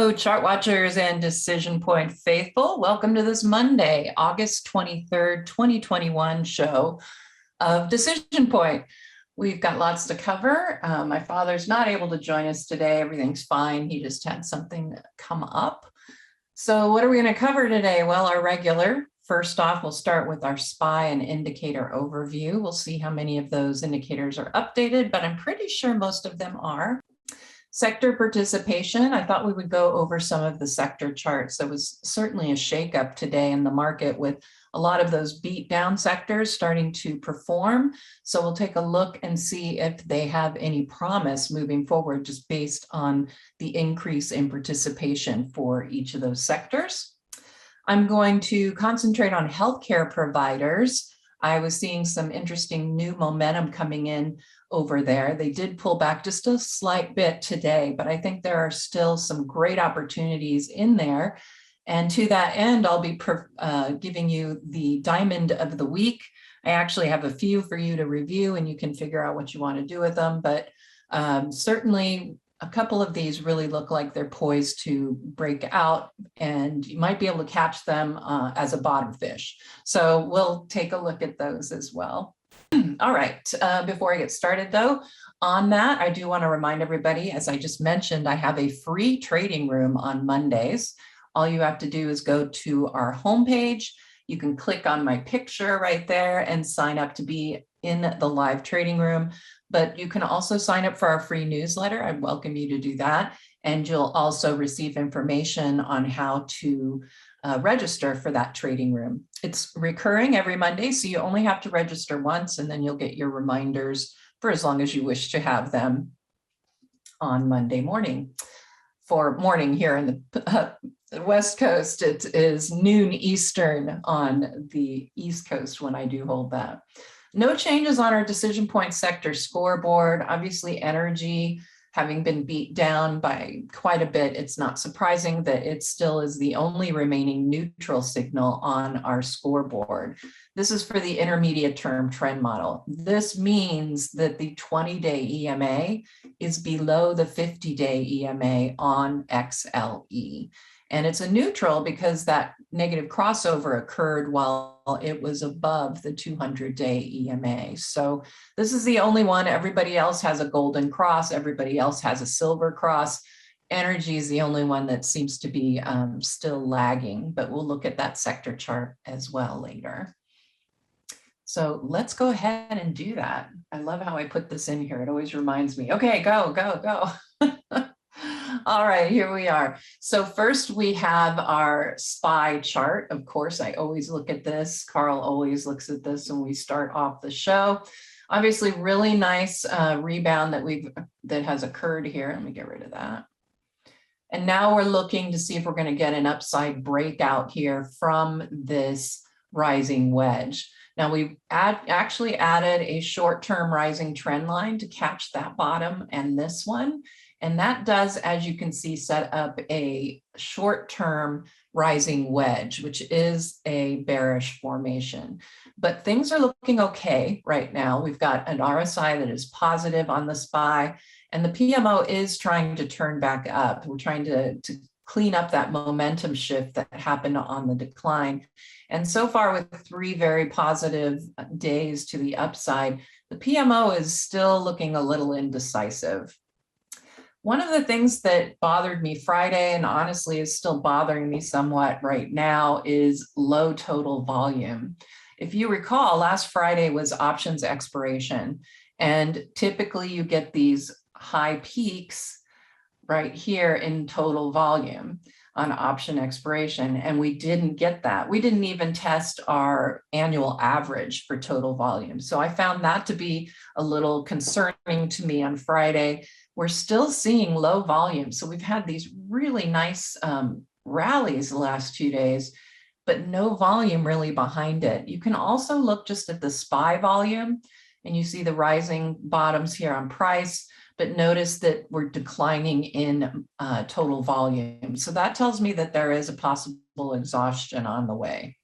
Hello, chart watchers and DecisionPoint faithful. Welcome to this Monday, August 23rd, 2021 show of DecisionPoint. We've got lots to cover. My father's not able to join us today. Everything's fine. He just had something come up. So what are we going to cover today? Well, our regular. First off, we'll start with our SPY and indicator overview. We'll see how many of those indicators are updated, but I'm pretty sure most of them are. Sector participation, I thought we would go over some of the sector charts. There was certainly a shakeup today in the market with a lot of those beat down sectors starting to perform. So we'll take a look and see if they have any promise moving forward just based on the increase in participation for each of those sectors. I'm going to concentrate on healthcare providers. I was seeing some interesting new momentum coming in over there. They did pull back just a slight bit today, but I think there are still some great opportunities in there. And to that end, I'll be giving you the diamond of the week. I actually have a few for you to review and you can figure out what you want to do with them, but certainly a couple of these really look like they're poised to break out and you might be able to catch them as a bottom fish. So we'll take a look at those as well. All right, before I get started though, on that, I do want to remind everybody, as I just mentioned, I have a free trading room on Mondays. All you have to do is go to our homepage. You can click on my picture right there and sign up to be in the live trading room. But you can also sign up for our free newsletter. I welcome you to do that. And you'll also receive information on how to register for that trading room. It's recurring every Monday, so you only have to register once and then you'll get your reminders for as long as you wish to have them on Monday morning. For morning here in the West Coast, it is noon Eastern on the East Coast when I do hold that. No changes on our DecisionPoint sector scoreboard. Obviously, energy having been beat down by quite a bit, it's not surprising that it still is the only remaining neutral signal on our scoreboard. This is for the intermediate term trend model. This means that the 20-day EMA is below the 50-day EMA on XLE. And it's a neutral because that negative crossover occurred while it was above the 200-day EMA. So this is the only one. Everybody else has a golden cross. Everybody else has a silver cross. Energy is the only one that seems to be still lagging, but we'll look at that sector chart as well later. So let's go ahead and do that. I love how I put this in here. It always reminds me, okay, go, go, go. All right, here we are. So first we have our SPY chart. Of course, I always look at this. Carl always looks at this when we start off the show. Obviously, really nice rebound that has occurred here. Let me get rid of that. And now we're looking to see if we're going to get an upside breakout here from this rising wedge. Now we've actually added a short-term rising trend line to catch that bottom and this one. And that does, as you can see, set up a short-term rising wedge, which is a bearish formation. But things are looking okay right now. We've got an RSI that is positive on the SPY, and the PMO is trying to turn back up. We're trying to clean up that momentum shift that happened on the decline. And so far, with 3 very positive days to the upside, the PMO is still looking a little indecisive. One of the things that bothered me Friday, and honestly is still bothering me somewhat right now, is low total volume. If you recall, last Friday was options expiration, and typically you get these high peaks right here in total volume on option expiration, and we didn't get that. We didn't even test our annual average for total volume. So I found that to be a little concerning to me on Friday. We're still seeing low volume. So we've had these really nice rallies the last 2 days, but no volume really behind it. You can also look just at the SPY volume and you see the rising bottoms here on price, but notice that we're declining in total volume. So that tells me that there is a possible exhaustion on the way.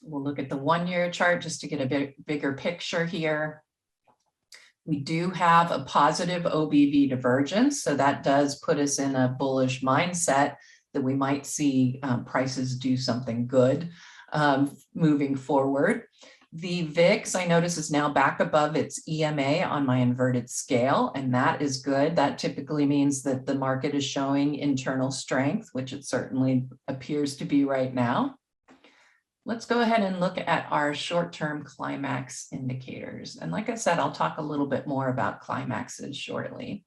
We'll look at the 1-year chart just to get a bit bigger picture here. We do have a positive OBV divergence, so that does put us in a bullish mindset that we might see prices do something good moving forward. The VIX, I notice, is now back above its EMA on my inverted scale, and that is good. That typically means that the market is showing internal strength, which it certainly appears to be right now. Let's go ahead and look at our short-term climax indicators. And like I said, I'll talk a little bit more about climaxes shortly.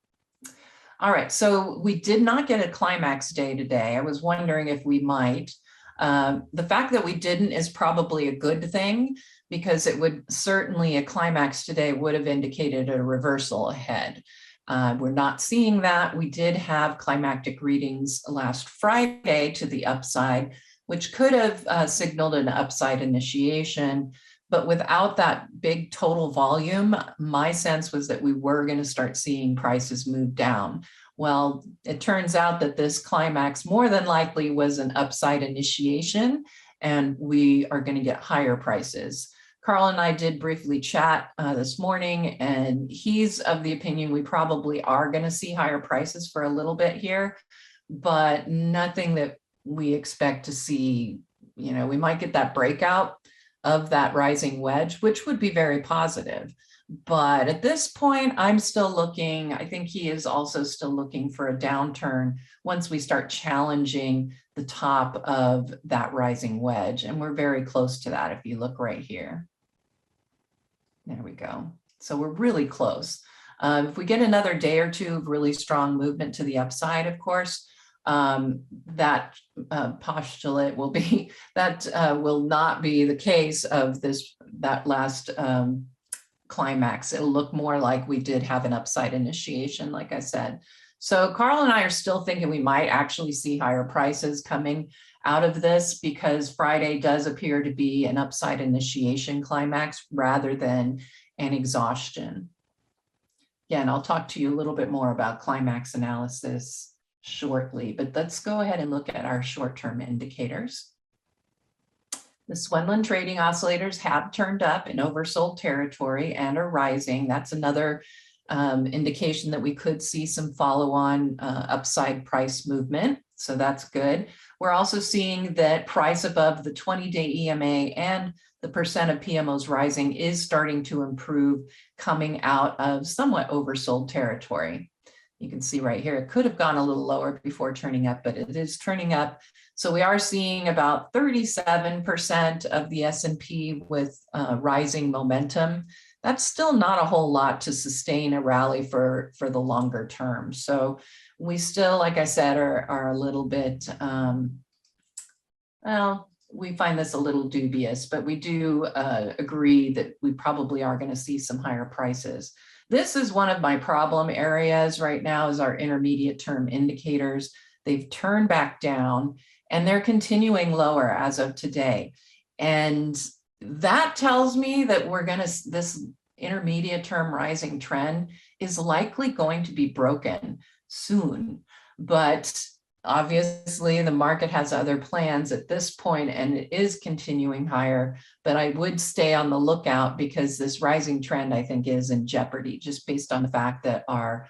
All right, so we did not get a climax day today. I was wondering if we might. The fact that we didn't is probably a good thing, because it would certainly, a climax today would have indicated a reversal ahead. We're not seeing that. We did have climactic readings last Friday to the upside, which could have signaled an upside initiation. But without that big total volume, my sense was that we were going to start seeing prices move down. Well, it turns out that this climax more than likely was an upside initiation, and we are going to get higher prices. Carl and I did briefly chat this morning, and he's of the opinion we probably are going to see higher prices for a little bit here, but nothing that we expect to see. You know, we might get that breakout of that rising wedge, which would be very positive. But at this point, I'm still looking, I think he is also still looking for a downturn once we start challenging the top of that rising wedge. And we're very close to that if you look right here. There we go. So we're really close. If we get another day or two of really strong movement to the upside, of course, that postulate will be, that will not be the case of that last climax. It'll look more like we did have an upside initiation, like I said. So Carl and I are still thinking we might actually see higher prices coming out of this, because Friday does appear to be an upside initiation climax rather than an exhaustion. Again, I'll talk to you a little bit more about climax analysis shortly, but let's go ahead and look at our short-term indicators. The Swenlin trading oscillators have turned up in oversold territory and are rising. That's another indication that we could see some follow-on upside price movement. So that's good. We're also seeing that price above the 20-day EMA and the percent of PMOs rising is starting to improve, coming out of somewhat oversold territory. You can see right here, it could have gone a little lower before turning up, but it is turning up. So we are seeing about 37% of the S&P with rising momentum. That's still not a whole lot to sustain a rally for the longer term. So we still, like I said, are a little bit, well, we find this a little dubious, but we do agree that we probably are going to see some higher prices. This is one of my problem areas right now, is our intermediate term indicators. They've turned back down and they're continuing lower as of today. And that tells me that this intermediate term rising trend is likely going to be broken soon. But obviously the market has other plans at this point and it is continuing higher, but I would stay on the lookout, because this rising trend, I think, is in jeopardy, just based on the fact that our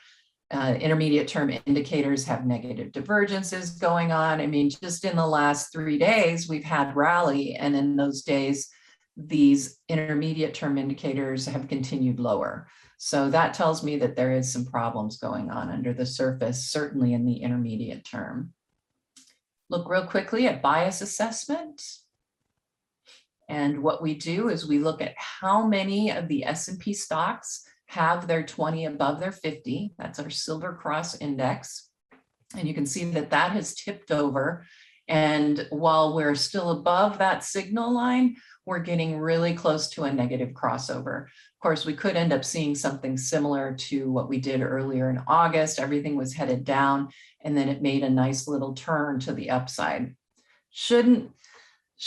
intermediate term indicators have negative divergences going on. I mean, just in the last 3 days, we've had rally, and in those days, these intermediate term indicators have continued lower. So that tells me that there is some problems going on under the surface, certainly in the intermediate term. Look real quickly at bias assessment. And what we do is we look at how many of the S&P stocks have their 20 above their 50. That's our Silver Cross Index. And you can see that that has tipped over. And while we're still above that signal line, we're getting really close to a negative crossover. Of course, we could end up seeing something similar to what we did earlier in August. Everything was headed down, and then it made a nice little turn to the upside. Should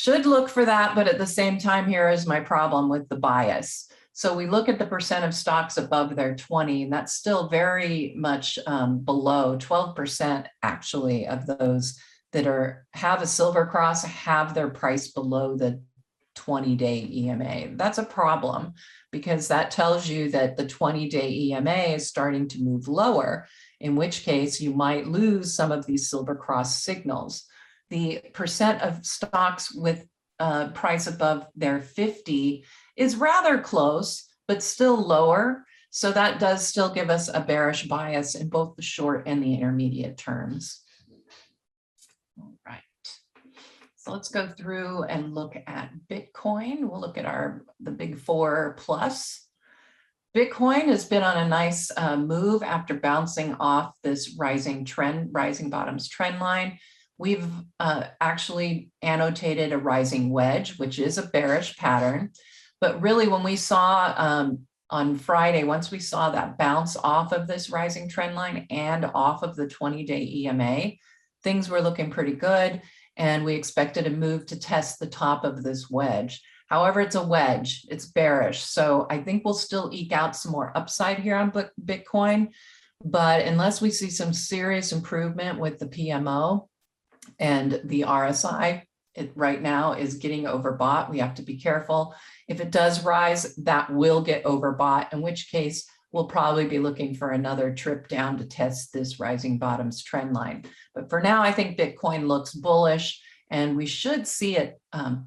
look for that, but at the same time, here is my problem with the bias. So we look at the percent of stocks above their 20, and that's still very much below 12% actually of those that have a silver cross have their price below the 20-day EMA. That's a problem because that tells you that the 20-day EMA is starting to move lower, in which case you might lose some of these silver cross signals. The percent of stocks with price above their 50 is rather close, but still lower. So that does still give us a bearish bias in both the short and the intermediate terms. All right. So let's go through and look at Bitcoin. We'll look at the big four plus. Bitcoin has been on a nice move after bouncing off this rising bottoms trend line. We've actually annotated a rising wedge, which is a bearish pattern. But really when we saw on Friday, once we saw that bounce off of this rising trend line and off of the 20-day EMA, things were looking pretty good. And we expected a move to test the top of this wedge. However, it's a wedge, it's bearish. So I think we'll still eke out some more upside here on Bitcoin. But unless we see some serious improvement with the PMO and the RSI, it right now is getting overbought. We have to be careful. If it does rise, that will get overbought, in which case we'll probably be looking for another trip down to test this rising bottoms trend line. But for now, I think Bitcoin looks bullish, and we should see it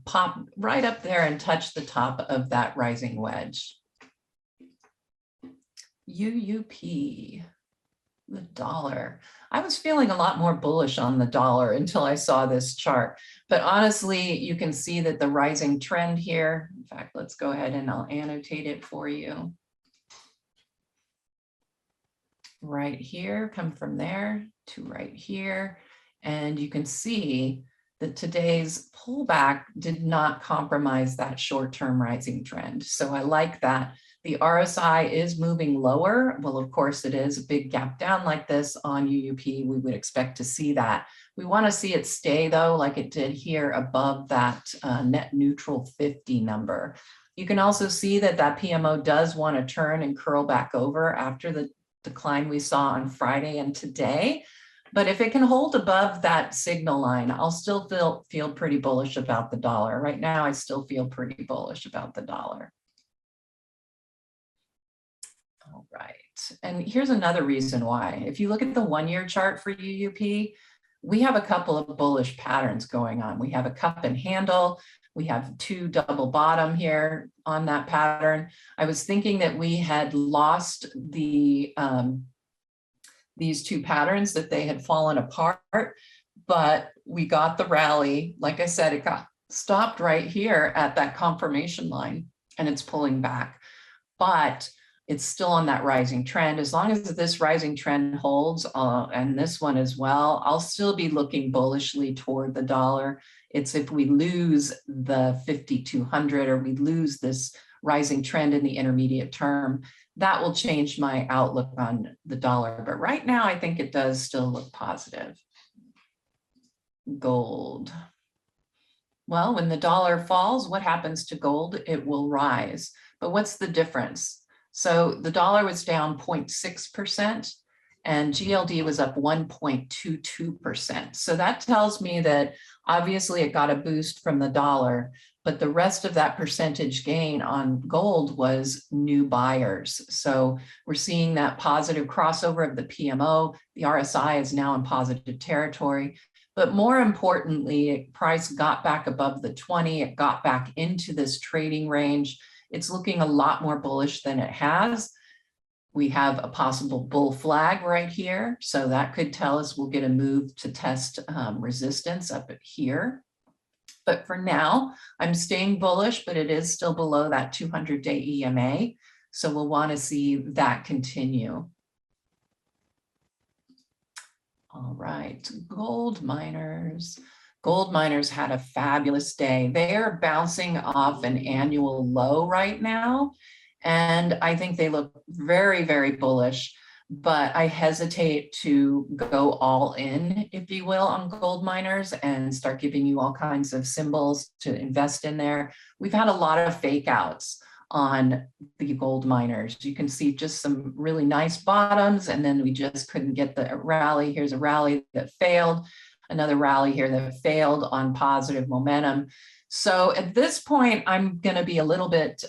pop right up there and touch the top of that rising wedge. UUP, the dollar. I was feeling a lot more bullish on the dollar until I saw this chart. But honestly, you can see that the rising trend here, in fact, let's go ahead and I'll annotate it for you. Right here, come from there to right here. And you can see that today's pullback did not compromise that short-term rising trend. So I like that. The RSI is moving lower. Well, of course it is a big gap down like this on UUP. We would expect to see that. We want to see it stay though, like it did here above that net neutral 50 number. You can also see that that PMO does want to turn and curl back over after the decline we saw on Friday and today. But if it can hold above that signal line, I'll still feel pretty bullish about the dollar. Right now, I still feel pretty bullish about the dollar. All right, and here's another reason why. If you look at the one-year chart for UUP, we have a couple of bullish patterns going on. We have a cup and handle. We have two double bottom here on that pattern. I was thinking that we had lost the these two patterns, that they had fallen apart, but we got the rally. Like I said, it got stopped right here at that confirmation line and it's pulling back, but it's still on that rising trend. As long as this rising trend holds and this one as well, I'll still be looking bullishly toward the dollar. It's if we lose the 5,200 or we lose this rising trend in the intermediate term, that will change my outlook on the dollar. But right now, I think it does still look positive. Gold. Well, when the dollar falls, what happens to gold? It will rise. But what's the difference? So the dollar was down 0.6% and GLD was up 1.22%. So that tells me that obviously it got a boost from the dollar, but the rest of that percentage gain on gold was new buyers. So we're seeing that positive crossover of the PMO. The RSI is now in positive territory. But more importantly, price got back above the 20. It got back into this trading range. It's looking a lot more bullish than it has. We have a possible bull flag right here. So that could tell us we'll get a move to test resistance up at here. But for now, I'm staying bullish, but it is still below that 200-day EMA. So we'll want to see that continue. All right, gold miners. Gold miners had a fabulous day. They are bouncing off an annual low right now. And I think they look very, very bullish, but I hesitate to go all in, if you will, on gold miners and start giving you all kinds of symbols to invest in there. We've had a lot of fake outs on the gold miners. You can see just some really nice bottoms, and then we just couldn't get the rally. Here's a rally that failed, another rally here that failed on positive momentum. So at this point, I'm going to be a little bit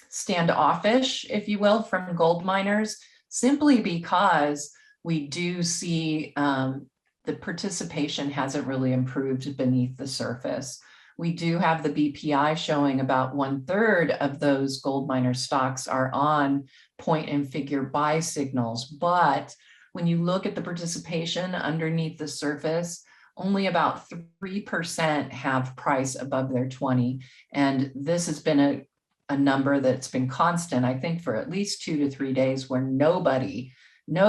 standoffish, if you will, from gold miners, simply because we do see the participation hasn't really improved beneath the surface. We do have the BPI showing about 1/3 of those gold miner stocks are on point and figure buy signals. But when you look at the participation underneath the surface, only about 3% have price above their 20. And this has been a number that's been constant, I think, for at least 2 to 3 days, where no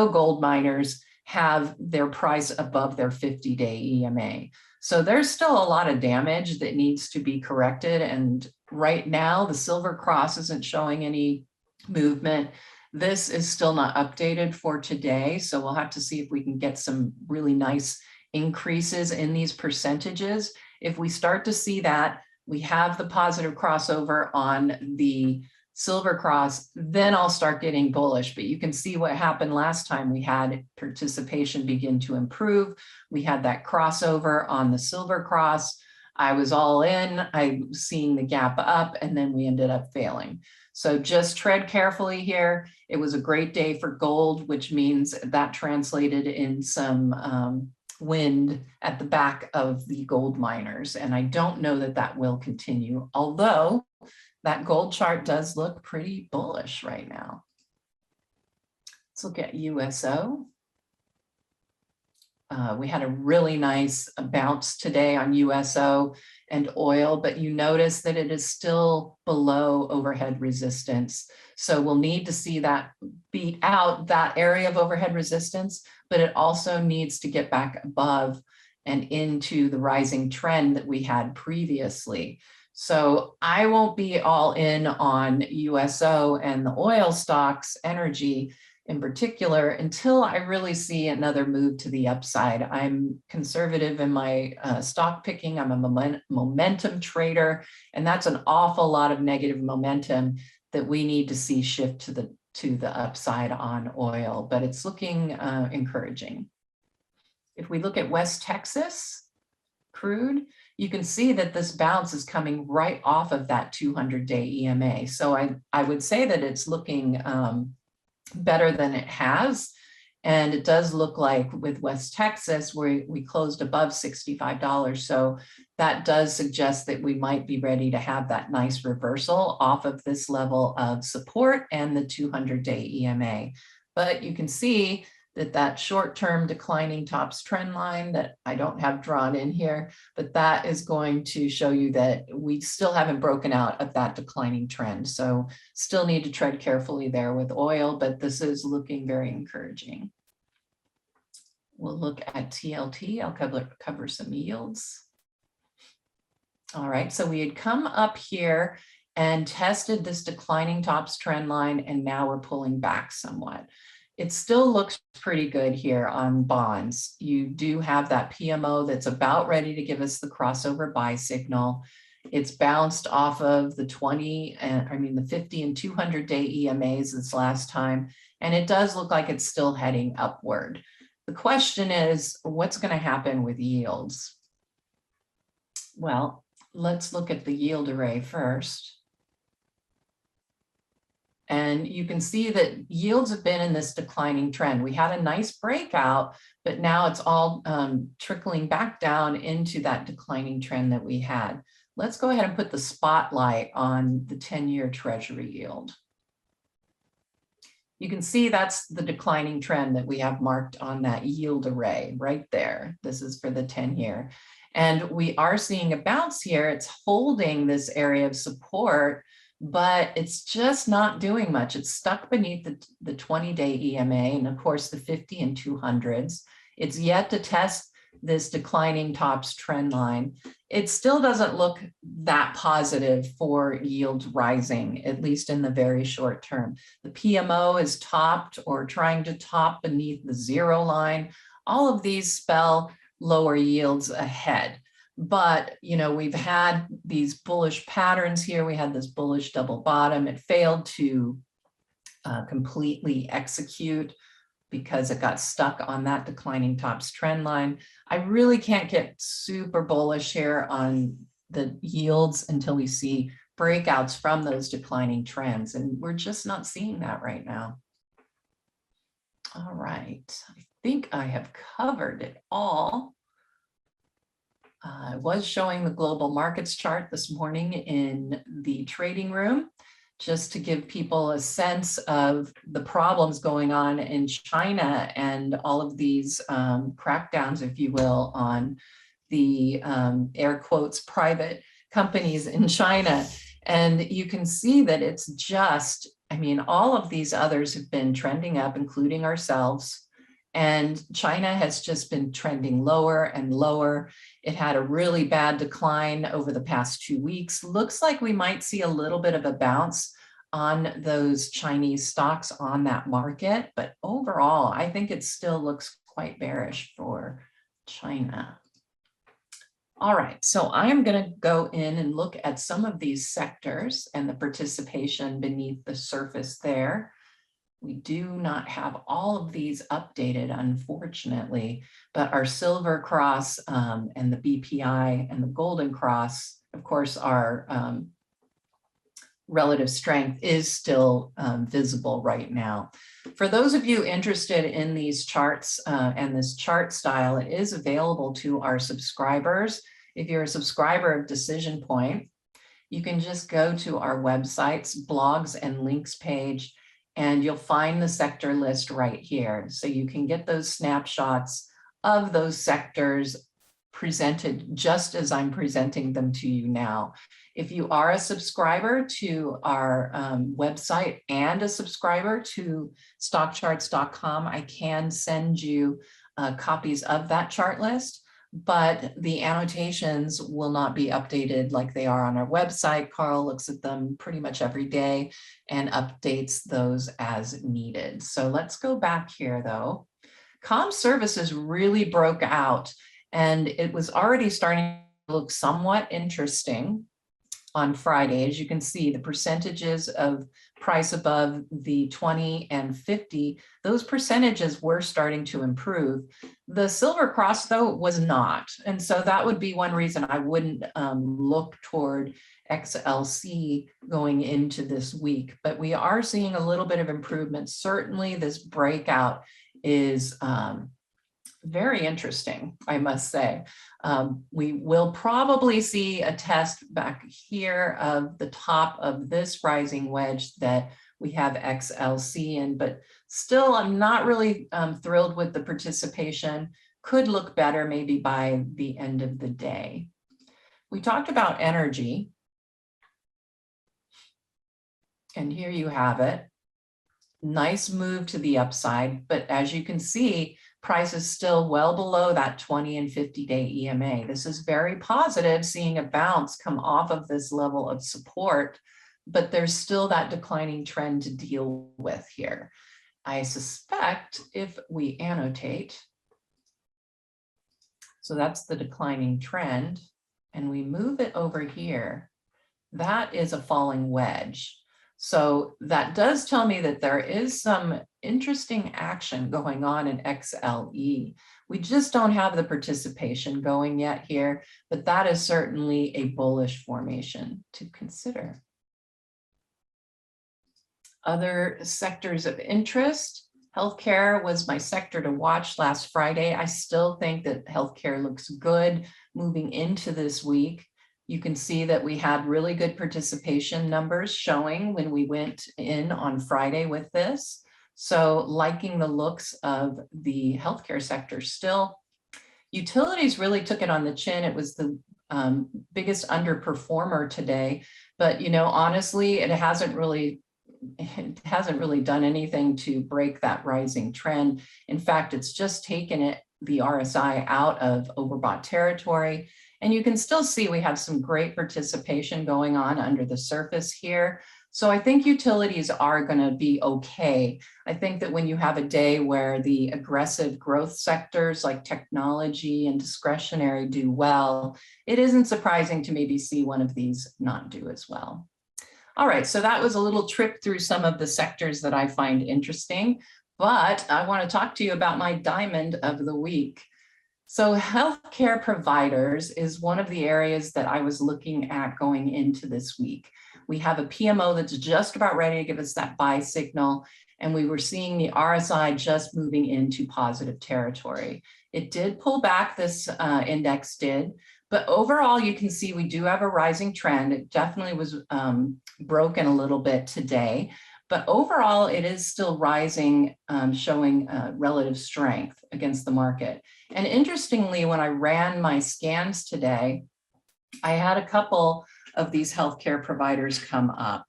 gold miners have their price above their 50-day EMA. So there's still a lot of damage that needs to be corrected. And right now, the silver cross isn't showing any movement. This is still not updated for today. So we'll have to see if we can get some really nice increases in these percentages. If we start to see that, we have the positive crossover on the silver cross, then I'll start getting bullish. But you can see what happened last time. We had participation begin to improve. We had that crossover on the silver cross. I was all in, I was seeing the gap up, and then we ended up failing. So just tread carefully here. It was a great day for gold, which means that translated in some wind at the back of the gold miners. And I don't know that that will continue, although that gold chart does look pretty bullish right now. Let's look at USO. We had a really nice bounce today on USO and oil, but you notice that it is still below overhead resistance. So we'll need to see that beat out that area of overhead resistance, but it also needs to get back above and into the rising trend that we had previously. So I won't be all in on USO and the oil stocks, energy in particular, until I really see another move to the upside. I'm conservative in my stock picking. I'm a momentum trader, and that's an awful lot of negative momentum that we need to see shift to the upside on oil, but it's looking encouraging. If we look at West Texas crude, you can see that this bounce is coming right off of that 200-day EMA. So I would say that it's looking better than it has. And it does look like with West Texas, we closed above $65. So that does suggest that we might be ready to have that nice reversal off of this level of support and the 200-day EMA. But you can see that short-term declining tops trend line that I don't have drawn in here, but that is going to show you that we still haven't broken out of that declining trend. So still need to tread carefully there with oil, but this is looking very encouraging. We'll look at TLT. I'll cover some yields. All right, so we had come up here and tested this declining tops trend line, and now we're pulling back somewhat. It still looks pretty good here on bonds. You do have that PMO that's about ready to give us the crossover buy signal. It's bounced off of the 50 and 200-day EMAs this last time, and it does look like it's still heading upward. The question is, what's going to happen with yields? Well, let's look at the yield array first. And you can see that yields have been in this declining trend. We had a nice breakout, but now it's all trickling back down into that declining trend that we had. Let's go ahead and put the spotlight on the 10-year Treasury yield. You can see that's the declining trend that we have marked on that yield array right there. This is for the 10-year. And we are seeing a bounce here. It's holding this area of support, but it's just not doing much. It's stuck beneath the 20-day EMA and of course the 50 and 200s. It's yet to test this declining tops trend line. It still doesn't look that positive for yields rising, at least in the very short term. The PMO is topped or trying to top beneath the 0 line. All of these spell lower yields ahead. But, you know, we've had these bullish patterns here. We had this bullish double bottom. It failed to completely execute because it got stuck on that declining tops trend line. I really can't get super bullish here on the yields until we see breakouts from those declining trends. And we're just not seeing that right now. All right, I think I have covered it all. I was showing the global markets chart this morning in the trading room, just to give people a sense of the problems going on in China and all of these crackdowns, if you will, on the air quotes private companies in China. And you can see that it's just, I mean, all of these others have been trending up, including ourselves. And China has just been trending lower and lower. It had a really bad decline over the past 2 weeks. Looks like we might see a little bit of a bounce on those Chinese stocks on that market. But overall, I think it still looks quite bearish for China. All right, so I am going to go in and look at some of these sectors and the participation beneath the surface there. We do not have all of these updated, unfortunately, but our Silver Cross and the BPI and the Golden Cross, of course, our relative strength is still visible right now. For those of you interested in these charts and this chart style, it is available to our subscribers. If you're a subscriber of DecisionPoint, you can just go to our website's blogs and links page, and you'll find the sector list right here. So you can get those snapshots of those sectors presented just as I'm presenting them to you now. If you are a subscriber to our website and a subscriber to StockCharts.com, I can send you copies of that chart list, but the annotations will not be updated like they are on our website. Carl looks at them pretty much every day and updates those as needed. So let's go back here though. Comm services really broke out, and it was already starting to look somewhat interesting on Friday. As you can see, the percentages of price above the 20 and 50, those percentages were starting to improve. The Silver Cross, though, was not. And so that would be one reason I wouldn't look toward XLC going into this week. But we are seeing a little bit of improvement. Certainly this breakout is very interesting, I must say. We will probably see a test back here of the top of this rising wedge that we have XLC in, but still I'm not really thrilled with the participation. Could look better maybe by the end of the day. We talked about energy, and here you have it. Nice move to the upside, but as you can see, price is still well below that 20 and 50-day EMA. This is very positive, seeing a bounce come off of this level of support, but there's still that declining trend to deal with here. I suspect if we annotate, so that's the declining trend, and we move it over here, that is a falling wedge. So that does tell me that there is some interesting action going on in XLE. We just don't have the participation going yet here, but that is certainly a bullish formation to consider. Other sectors of interest, healthcare was my sector to watch last Friday. I still think that healthcare looks good moving into this week. You can see that we had really good participation numbers showing when we went in on Friday with this. So liking the looks of the healthcare sector still. Utilities really took it on the chin. It was the biggest underperformer today, but honestly, it hasn't really done anything to break that rising trend. In fact, it's just taken the RSI out of overbought territory. And you can still see we have some great participation going on under the surface here. So I think utilities are going to be okay. I think that when you have a day where the aggressive growth sectors like technology and discretionary do well, it isn't surprising to maybe see one of these not do as well. All right, so that was a little trip through some of the sectors that I find interesting, but I want to talk to you about my diamond of the week. So healthcare providers is one of the areas that I was looking at going into this week. We have a PMO that's just about ready to give us that buy signal, and we were seeing the RSI just moving into positive territory. It did pull back, this index did, but overall you can see we do have a rising trend. It definitely was broken a little bit today, but overall it is still rising, showing relative strength against the market. And interestingly, when I ran my scans today, I had a couple of these healthcare providers come up.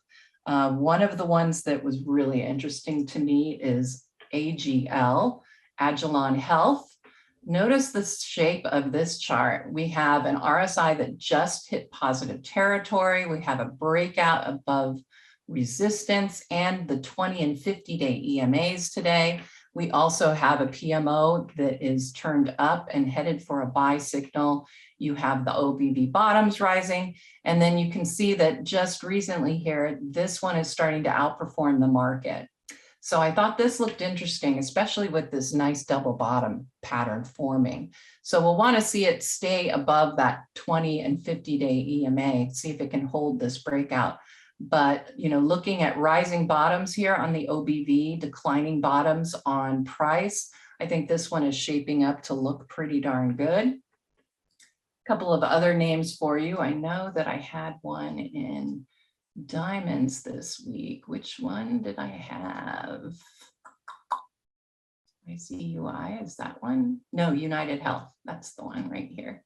One of the ones that was really interesting to me is AGL, Agilon Health. Notice the shape of this chart. We have an RSI that just hit positive territory. We have a breakout above resistance and the 20 and 50-day EMAs today. We also have a PMO that is turned up and headed for a buy signal. You have the OBV bottoms rising, and then you can see that just recently here, this one is starting to outperform the market. So I thought this looked interesting, especially with this nice double bottom pattern forming. So we'll want to see it stay above that 20 and 50-day EMA, see if it can hold this breakout. But, you know, looking at rising bottoms here on the OBV, declining bottoms on price, I think this one is shaping up to look pretty darn good. A couple of other names for you. I know that I had one in diamonds this week. Which one did I have? ICUI, is that one? No, United Health. That's the one right here.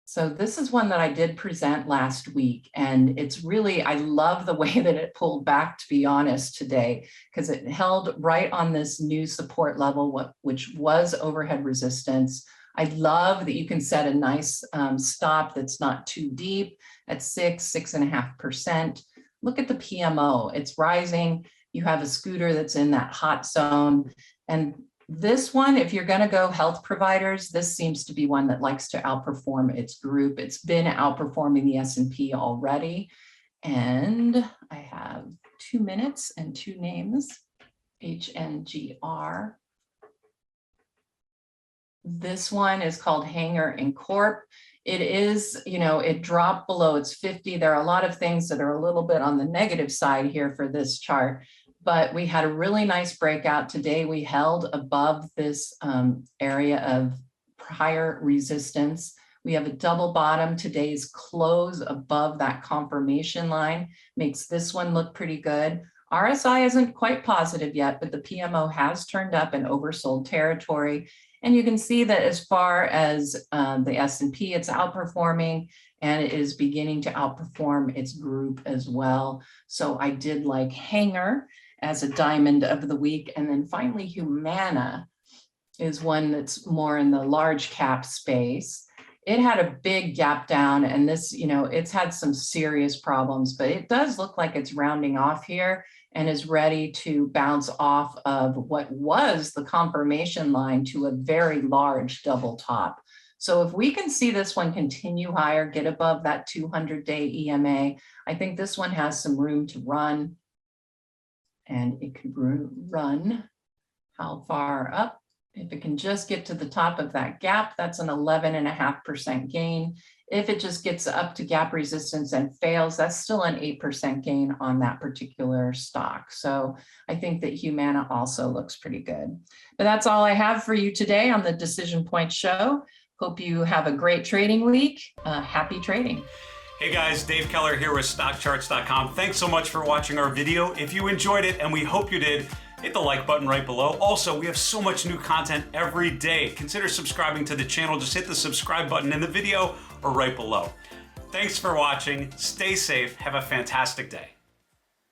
So this is one that I did present last week, and it's really, I love the way that it pulled back, to be honest, today, because it held right on this new support level, which was overhead resistance. I love that you can set a nice stop that's not too deep at 6.5%. Look at the PMO, it's rising. You have a scooter that's in that hot zone. And this one, if you're going to go health providers, this seems to be one that likes to outperform its group. It's been outperforming the S&P already. And I have 2 minutes and 2 names, HNGR. This one is called Hanger and Corp. It is, you know, it dropped below its 50. There are a lot of things that are a little bit on the negative side here for this chart, but we had a really nice breakout today. We held above this area of prior resistance. We have a double bottom. Today's close above that confirmation line makes this one look pretty good. RSI isn't quite positive yet, but the PMO has turned up in oversold territory. And you can see that as far as the S&P, it's outperforming, and it is beginning to outperform its group as well. So I did like Hanger as a diamond of the week. And then finally, Humana is one that's more in the large cap space. It had a big gap down, and this, you know, it's had some serious problems, but it does look like it's rounding off here and is ready to bounce off of what was the confirmation line to a very large double top. So if we can see this one continue higher, get above that 200-day EMA, I think this one has some room to run. And it could run how far up? If it can just get to the top of that gap, that's an 11.5% gain. If it just gets up to gap resistance and fails, that's still an 8% gain on that particular stock. So I think that Humana also looks pretty good. But that's all I have for you today on the Decision Point Show. Hope you have a great trading week. Happy trading. Hey guys, Dave Keller here with StockCharts.com. Thanks so much for watching our video. If you enjoyed it, and we hope you did, hit the like button right below. Also, we have so much new content every day. Consider subscribing to the channel. Just hit the subscribe button in the video or right below. Thanks for watching. Stay safe. Have a fantastic day.